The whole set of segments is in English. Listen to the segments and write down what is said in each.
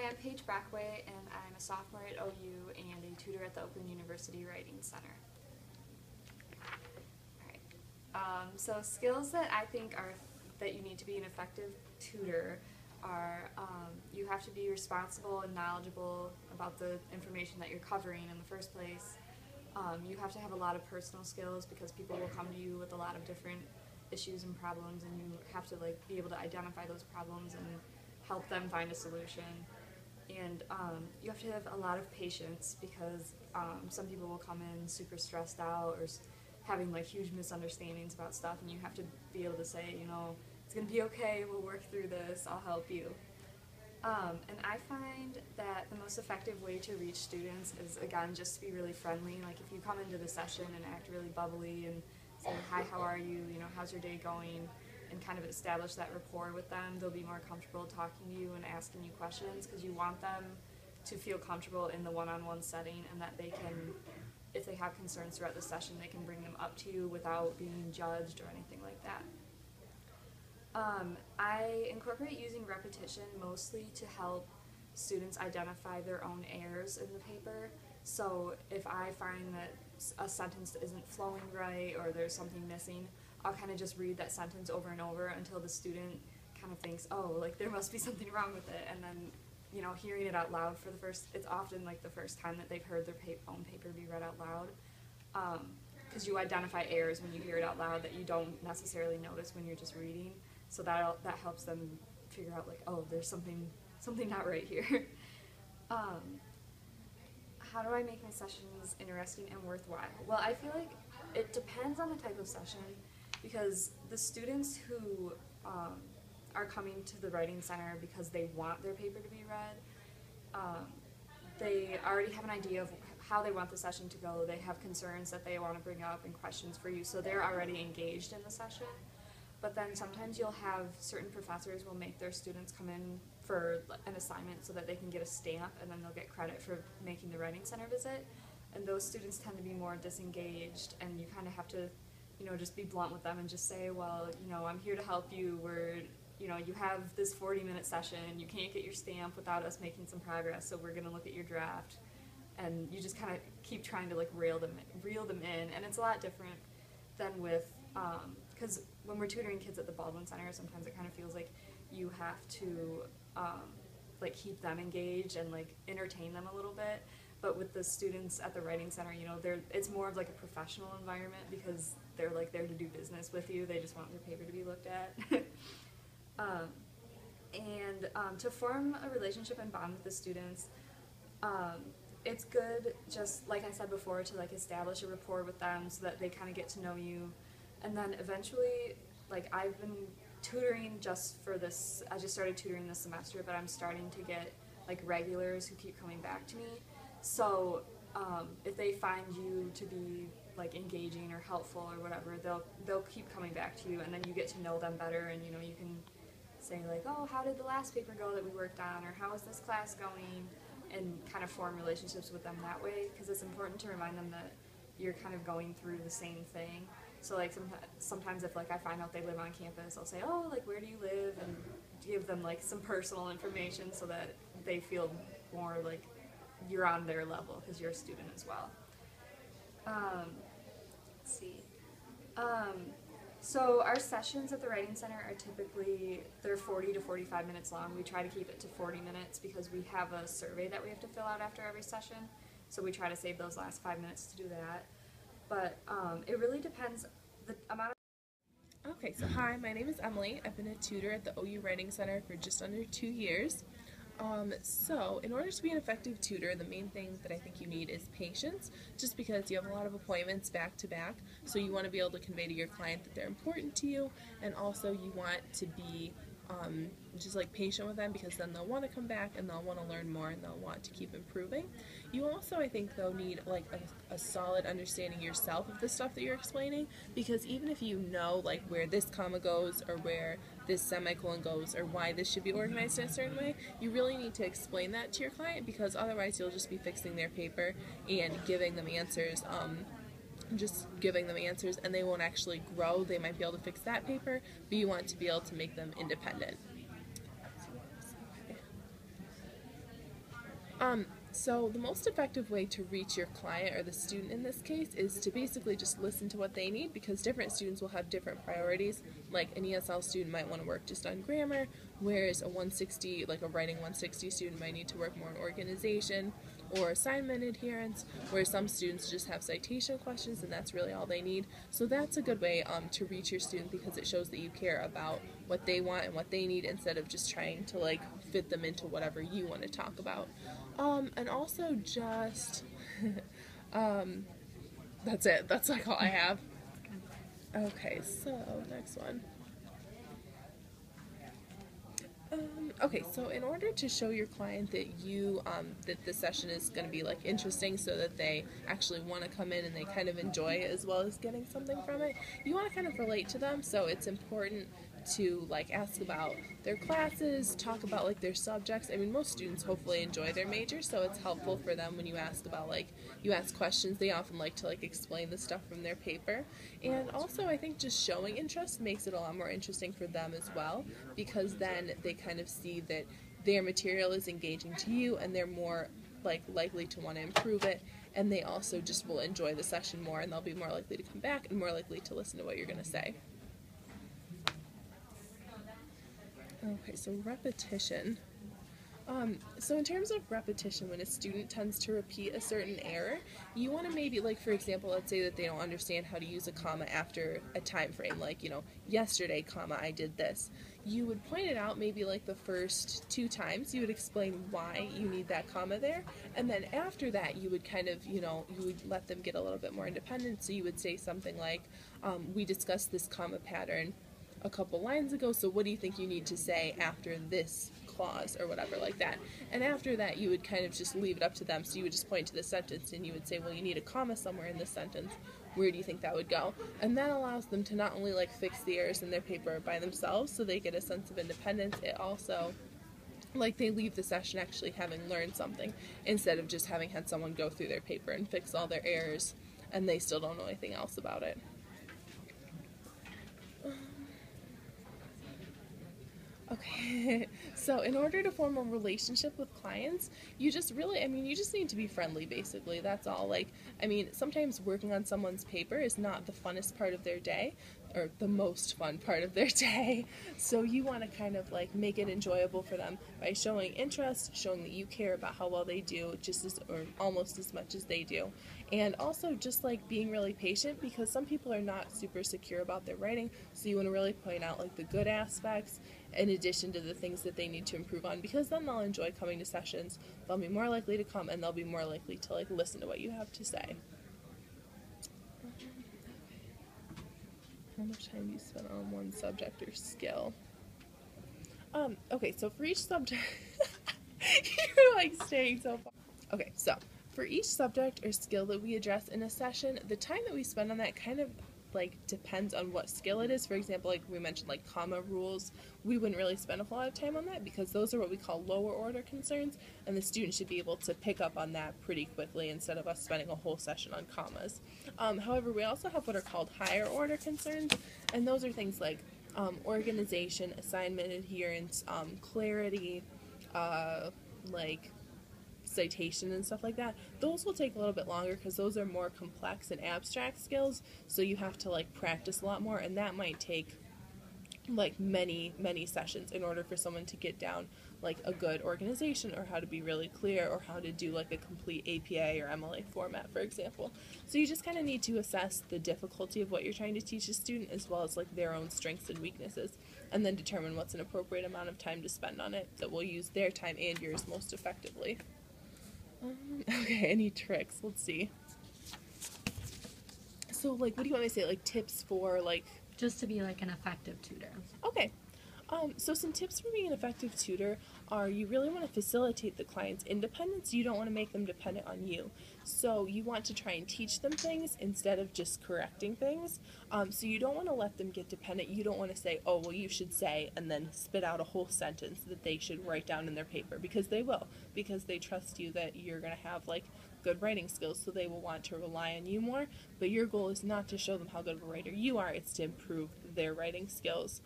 Hi, I'm Paige Brackway, and I'm a sophomore at OU and a tutor at the Oakland University Writing Center. So skills that I think are that you need to be an effective tutor are you have to be responsible and knowledgeable about the information that you're covering in the first place. You have to have a lot of personal skills because people will come to you with a lot of different issues and problems, and you have to be able to identify those problems and help them find a solution. And you have to have a lot of patience because some people will come in super stressed out or having huge misunderstandings about stuff, and you have to be able to say, it's going to be okay, we'll work through this, I'll help you. And I find that the most effective way to reach students is, again, just to be really friendly. Like if you come into the session and act really bubbly and say, hi, how are you, how's your day going, and kind of establish that rapport with them, they'll be more comfortable talking to you and asking you questions because you want them to feel comfortable in the one-on-one setting, and that they can, if they have concerns throughout the session, they can bring them up to you without being judged or anything like that. I incorporate using repetition mostly to help students identify their own errors in the paper. So if I find that a sentence isn't flowing right or there's something missing, I'll kind of just read that sentence over and over until the student kind of thinks, oh, there must be something wrong with it. And then, hearing it out loud for it's often the first time that they've heard their own paper be read out loud. Because you identify errors when you hear it out loud that you don't necessarily notice when you're just reading. So that helps them figure out oh, there's something not right here. How do I make my sessions interesting and worthwhile? Well, I feel like it depends on the type of session, because the students who are coming to the Writing Center because they want their paper to be read, they already have an idea of how they want the session to go. They have concerns that they want to bring up and questions for you, so they're already engaged in the session. But then sometimes you'll have certain professors will make their students come in for an assignment so that they can get a stamp, and then they'll get credit for making the Writing Center visit. And those students tend to be more disengaged, and you kind of have to, just be blunt with them and just say, well, I'm here to help you. You have this 40-minute session. You can't get your stamp without us making some progress, so we're going to look at your draft. And you just kind of keep trying to reel them in, and it's a lot different than with, because when we're tutoring kids at the Baldwin Center, sometimes it kind of feels like you have to keep them engaged and entertain them a little bit. But with the students at the Writing Center, it's more of a professional environment because they're there to do business with you. They just want their paper to be looked at. To form a relationship and bond with the students, it's good, just like I said before, to establish a rapport with them so that they kind of get to know you. And then eventually, I've been tutoring just for this, I just started tutoring this semester, but I'm starting to get regulars who keep coming back to me. So if they find you to be engaging or helpful or whatever, they'll keep coming back to you, and then you get to know them better, and you can say oh, how did the last paper go that we worked on, or how is this class going, and kind of form relationships with them that way, because it's important to remind them that you're kind of going through the same thing. So sometimes if I find out they live on campus, I'll say, oh, where do you live, and give them some personal information so that they feel more you're on their level because you're a student as well. Let's see. So our sessions at the Writing Center are typically, they're 40 to 45 minutes long. We try to keep it to 40 minutes because we have a survey that we have to fill out after every session. So we try to save those last 5 minutes to do that. But it really depends the amount of... Okay, so hi, my name is Emily. I've been a tutor at the OU Writing Center for just under 2 years. So in order to be an effective tutor, the main thing that I think you need is patience, just because you have a lot of appointments back to back, so you want to be able to convey to your client that they're important to you, and also you want to be just patient with them, because then they'll want to come back and they'll want to learn more and they'll want to keep improving. You also, I think, though, need a solid understanding yourself of the stuff that you're explaining, because even if you know where this comma goes or where this semicolon goes or why this should be organized in a certain way, you really need to explain that to your client, because otherwise you'll just be fixing their paper and giving them answers, and they won't actually grow. They might be able to fix that paper, but you want to be able to make them independent. So the most effective way to reach your client or the student in this case is to basically just listen to what they need, because different students will have different priorities. Like an ESL student might want to work just on grammar, whereas a 160, like a writing 160 student might need to work more on organization or assignment adherence, where some students just have citation questions and that's really all they need. So that's a good way to reach your student, because it shows that you care about what they want and what they need, instead of just trying to like fit them into whatever you want to talk about. And also just, that's it. That's like all I have. Okay, so next one. Okay, so in order to show your client that that the session is going to be like interesting, so that they actually want to come in and they kind of enjoy it as well as getting something from it, you want to kind of relate to them. So it's important to like ask about their classes, talk about like their subjects. I mean, most students hopefully enjoy their major, so it's helpful for them when you ask about you ask questions. They often like to explain the stuff from their paper. And also I think just showing interest makes it a lot more interesting for them as well, because then they kind of see that their material is engaging to you and they're more likely to want to improve it, and they also just will enjoy the session more, and they'll be more likely to come back and more likely to listen to what you're going to say. Okay, so repetition. So in terms of repetition, when a student tends to repeat a certain error, you want to maybe, for example, let's say that they don't understand how to use a comma after a time frame, yesterday, comma, I did this. You would point it out maybe the first 2 times. You would explain why you need that comma there, and then after that you would kind of, you would let them get a little bit more independent. So you would say something like, we discussed this comma pattern a couple lines ago, so what do you think you need to say after this clause, or whatever like that. And after that you would kind of just leave it up to them. So you would just point to the sentence and you would say, well, you need a comma somewhere in this sentence. Where do you think that would go? And that allows them to not only fix the errors in their paper by themselves, so they get a sense of independence, it also they leave the session actually having learned something, instead of just having had someone go through their paper and fix all their errors and they still don't know anything else about it. Okay, so in order to form a relationship with clients, you just need to be friendly, basically. That's all. Sometimes working on someone's paper is not the funnest part of their day, or the most fun part of their day. So you want to kind of make it enjoyable for them by showing interest, showing that you care about how well they do, just as, or almost as much as they do. And also just being really patient, because some people are not super secure about their writing, so you want to really point out the good aspects in addition to the things that they need to improve on, because then they'll enjoy coming to sessions, they'll be more likely to come, and they'll be more likely to listen to what you have to say. How much time do you spend on one subject or skill? Okay, so for each subject, you're staying so far. Okay, so for each subject or skill that we address in a session, the time that we spend on that kind of depends on what skill it is. For example, we mentioned comma rules, we wouldn't really spend a whole lot of time on that, because those are what we call lower order concerns, and the student should be able to pick up on that pretty quickly, instead of us spending a whole session on commas. However, we also have what are called higher order concerns, and those are things like organization, assignment adherence, clarity, citation and stuff like that. Those will take a little bit longer, because those are more complex and abstract skills, so you have to practice a lot more, and that might take many sessions in order for someone to get down a good organization, or how to be really clear, or how to do a complete APA or MLA format, for example. So you just kind of need to assess the difficulty of what you're trying to teach a student, as well as their own strengths and weaknesses, and then determine what's an appropriate amount of time to spend on it that will use their time and yours most effectively. Okay, any tricks? Let's see. So, what do you want me to say? Tips for, Just to be an effective tutor. Okay. So some tips for being an effective tutor are, you really want to facilitate the client's independence. You don't want to make them dependent on you. So you want to try and teach them things instead of just correcting things. So you don't want to let them get dependent. You don't want to say, oh, well, you should say, and then spit out a whole sentence that they should write down in their paper, because they will, because they trust you that you're going to have good writing skills, so they will want to rely on you more. But your goal is not to show them how good of a writer you are, it's to improve their writing skills.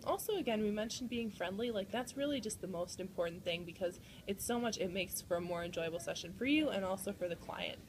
Also, again, we mentioned being friendly. Like, that's really just the most important thing because it makes for a more enjoyable session for you and also for the client.